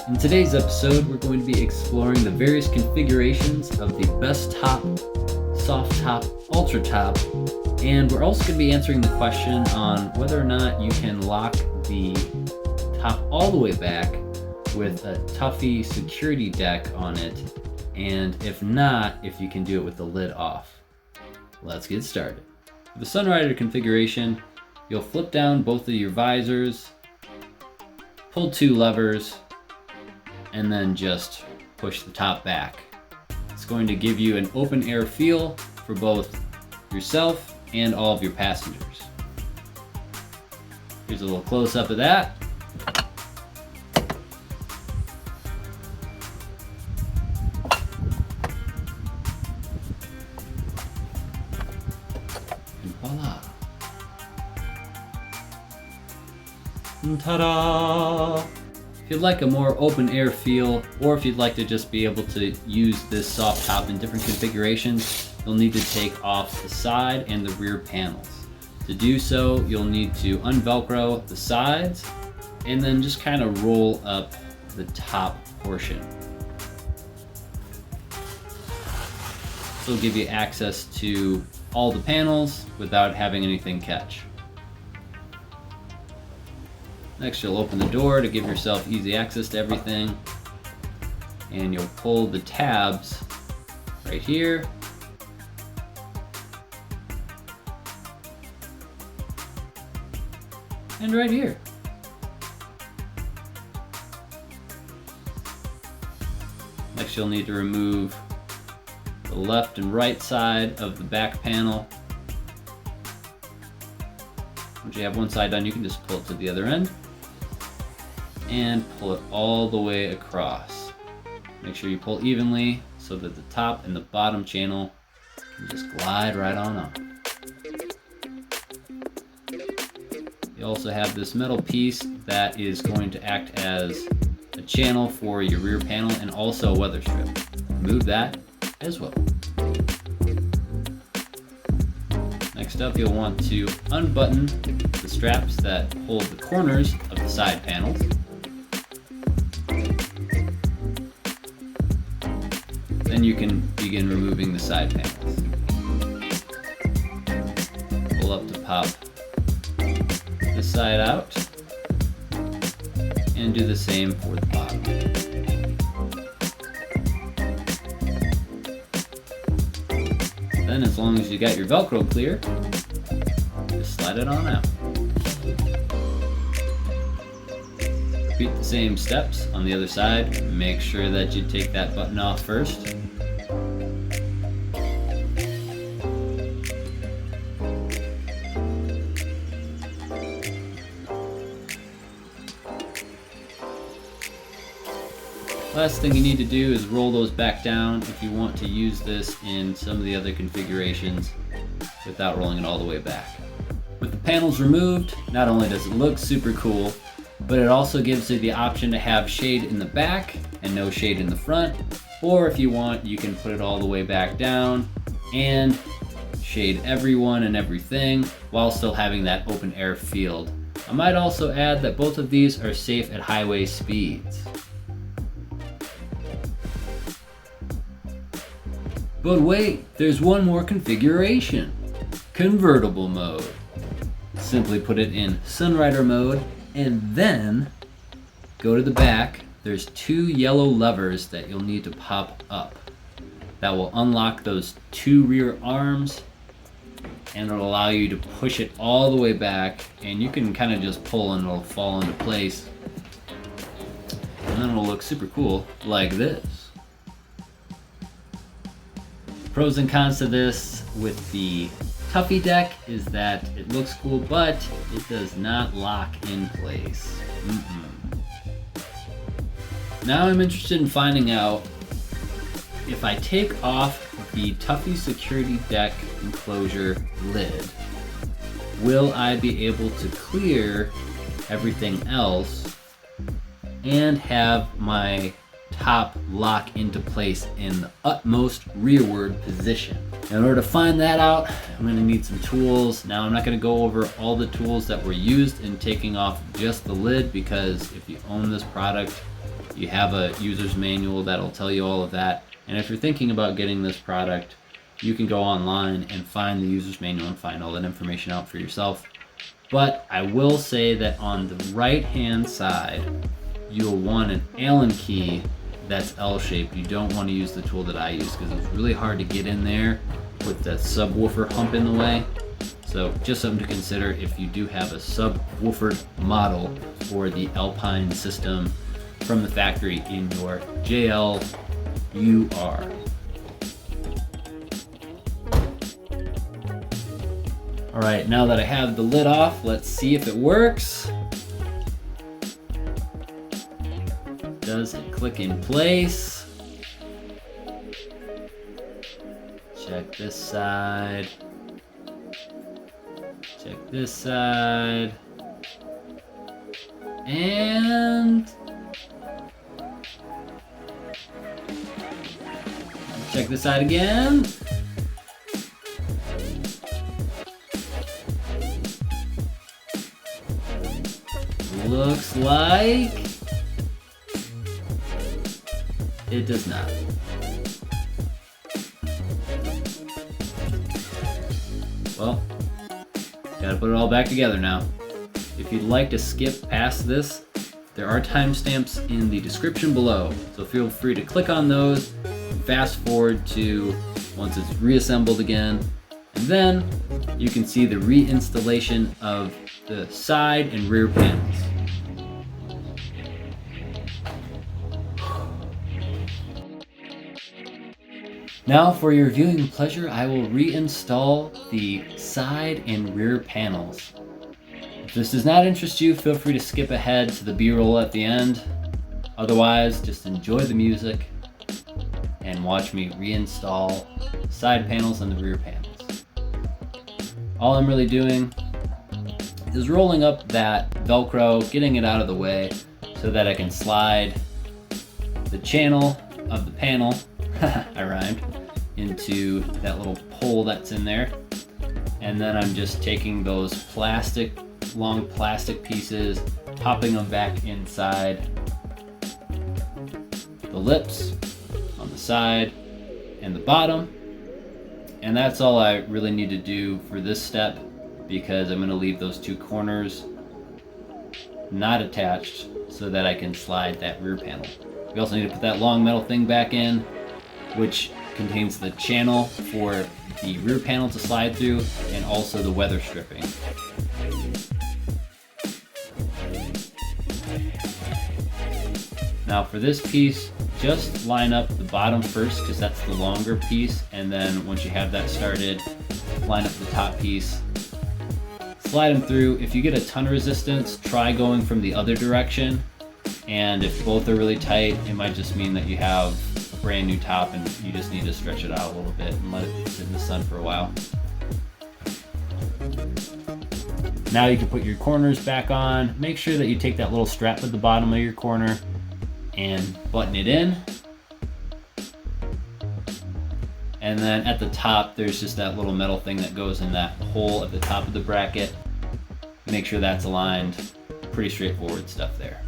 In today's episode, we're going to be exploring the various configurations of the Bestop, Soft Top, Ultra Top, and we're also going to be answering the question on whether or not you can lock the top all the way back with a Tuffy security deck on it, and if not, if you can do it with the lid off. Let's get started. For the Sunrider configuration, you'll flip down both of your visors, pull two levers, and then just push the top back. It's going to give you an open air feel for both yourself and all of your passengers. Here's a little close up of that. And voila. And ta-da! If you'd like a more open air feel, or if you'd like to just be able to use this soft top in different configurations, you'll need to take off the side and the rear panels. To do so, you'll need to unvelcro the sides and then just kind of roll up the top portion. This will give you access to all the panels without having anything catch. Next, you'll open the door to give yourself easy access to everything, and you'll pull the tabs right here and right here. Next, you'll need to remove the left and right side of the back panel. Once you have one side done, you can just pull it to the other end and pull it all the way across. Make sure you pull evenly so that the top and the bottom channel can just glide right on up. You also have this metal piece that is going to act as a channel for your rear panel and also a weather strip. Remove that as well. Next up, you'll want to unbutton the straps that hold the corners of the side panels. Then you can begin removing the side panels. Pull up to pop this side out, and do the same for the bottom. Then, as long as you got your Velcro clear, just slide it on out. Repeat the same steps on the other side. Make sure that you take that button off first. Last thing you need to do is roll those back down if you want to use this in some of the other configurations without rolling it all the way back. With the panels removed, not only does it look super cool, but it also gives you the option to have shade in the back and no shade in the front, or if you want, you can put it all the way back down and shade everyone and everything while still having that open air field. I might also add that both of these are safe at highway speeds. But wait, there's one more configuration. Convertible mode. Simply put it in Sunrider mode and then go to the back. There's two yellow levers that you'll need to pop up. That will unlock those two rear arms and it'll allow you to push it all the way back, and you can kind of just pull and it'll fall into place. And then it'll look super cool like this. Pros and cons to this with the Tuffy deck is that it looks cool, but it does not lock in place. Now I'm interested in finding out if I take off the Tuffy security deck enclosure lid, will I be able to clear everything else and have my top lock into place in the utmost rearward position? In order to find that out, I'm going to need some tools. Now, I'm not going to go over all the tools that were used in taking off just the lid, because if you own this product, You have a user's manual that'll tell you all of that. And if you're thinking about getting this product, you can go online and find the user's manual and find all that information out for yourself. But I will say that on the right-hand side, you'll want an Allen key that's L-shaped. You don't want to use the tool that I use because it's really hard to get in there with the subwoofer hump in the way. So just something to consider if you do have a subwoofer model for the Alpine system from the factory in your JLUR. All right, now that I have the lid off, let's see if it works. Does it click in place? Check this side. Check this side. And check this side again. Looks like it does not. Well, gotta put it all back together now. If you'd like to skip past this, there are timestamps in the description below, so feel free to click on those and fast forward to once it's reassembled again, and then you can see the reinstallation of the side and rear panels. Now for your viewing pleasure, I will reinstall the side and rear panels. If this does not interest you, feel free to skip ahead to the B-roll at the end. Otherwise, just enjoy the music and watch me reinstall the side panels and the rear panels. All I'm really doing is rolling up that Velcro, getting it out of the way so that I can slide the channel of the panel, I rhymed, into that little hole that's in there. And then I'm just taking those long plastic pieces, popping them back inside the lips on the side and the bottom. And that's all I really need to do for this step, because I'm going to leave those two corners not attached so that I can slide that rear panel. We also need to put that long metal thing back in, which contains the channel for the rear panel to slide through and also the weather stripping. Now for this piece, just line up the bottom first because that's the longer piece, and then once you have that started, line up the top piece, slide them through. If you get a ton of resistance, try going from the other direction, and if both are really tight, it might just mean that you have a brand new top and you just need to stretch it out a little bit and let it sit in the sun for a while. Now you can put your corners back on. Make sure that you take that little strap at the bottom of your corner and button it in. And then at the top, there's just that little metal thing that goes in that hole at the top of the bracket. Make sure that's aligned. Pretty straightforward stuff there.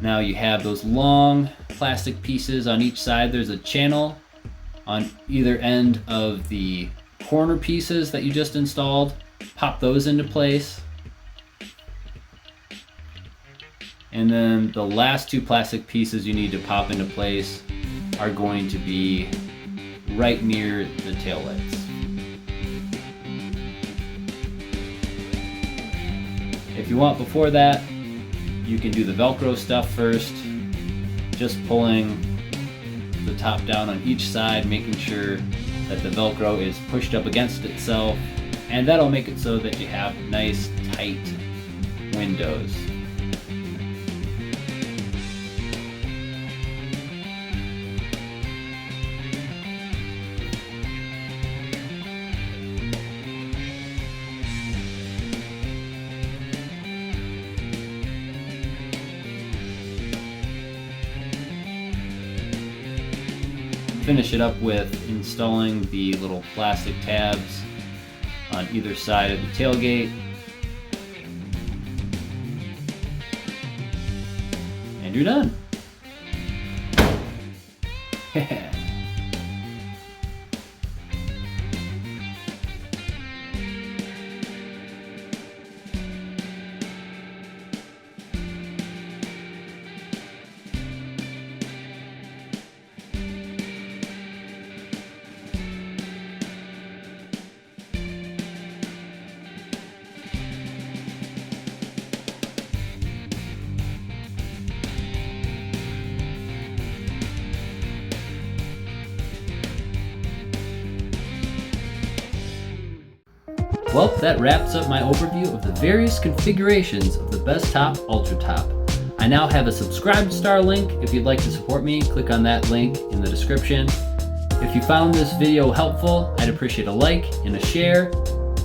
Now you have those long plastic pieces on each side. There's a channel on either end of the corner pieces that you just installed. Pop those into place. And then the last two plastic pieces you need to pop into place are going to be right near the tail lights. If you want before that, you can do the Velcro stuff first, just pulling the top down on each side, making sure that the Velcro is pushed up against itself, and that'll make it so that you have nice, tight windows. Finish it up with installing the little plastic tabs on either side of the tailgate. And And you're done. Well, that wraps up my overview of the various configurations of the Bestop Ultra Top. I now have a subscribe star link. If you'd like to support me, click on that link in the description. If you found this video helpful, I'd appreciate a like and a share.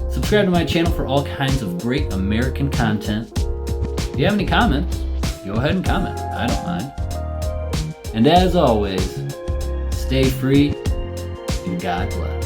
Subscribe to my channel for all kinds of great American content. If you have any comments, go ahead and comment. I don't mind. And as always, stay free and God bless.